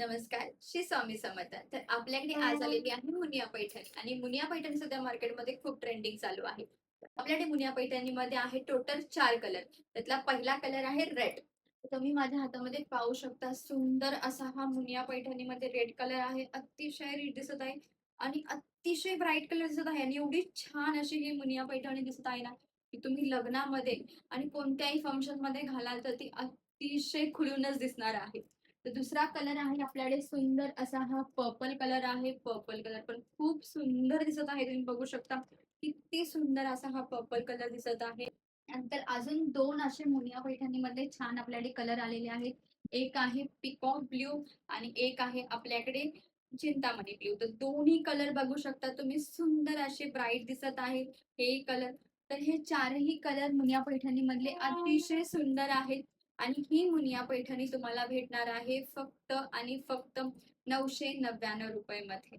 नमस्कार, श्री स्वामी समर्थ. तर आपल्याकडे आज आलेली आहे मुनिया पैठणी आणि मुनिया पैठणी सध्या मार्केटमध्ये खूप ट्रेंडिंग चालू आहे. आपल्याकडे मुनिया पैठणीमध्ये आहे टोटल 4 कलर. त्यातला पहिला कलर आहे रेड. तुम्ही माझ्या हातामध्ये पाहू शकता सुंदर असा हा मुनिया पैठणीमध्ये रेड कलर आहे. अतिशय रिच दिसत आहे आणि अतिशय ब्राईट कलर दिसत आहे आणि एवढी छान अशी ही मुनिया पैठणी दिसत आहे ना, की तुम्ही लग्नामध्ये आणि कोणत्याही फंक्शनमध्ये घालाल तर ती अतिशय खुलूनच दिसणार आहे. तर दुसरा कलर आहे आपल्याकडे सुंदर असा हा पर्पल कलर आहे. पर्पल कलर पण खूप सुंदर दिसत आहे. तुम्ही बघू शकता किती सुंदर असा हा पर्पल कलर दिसत आहे. नंतर अजून 2 असे मुनिया पैठणीमध्ये छान आपल्याकडे कलर आलेले आहेत. एक आहे पिकॉक ब्लू आणि एक आहे आपल्याकडे चिंतामणी ब्लू. तर दोन्ही कलर बघू शकता तुम्ही सुंदर असे ब्राईट दिसत आहेत हे कलर. तर हे चारही कलर मुनिया पैठणीमधले अतिशय सुंदर आहेत. आणि ही मुनिया पैठणी तुम्हाला भेटणार आहे फक्त आणि फक्त ₹999 मध्ये.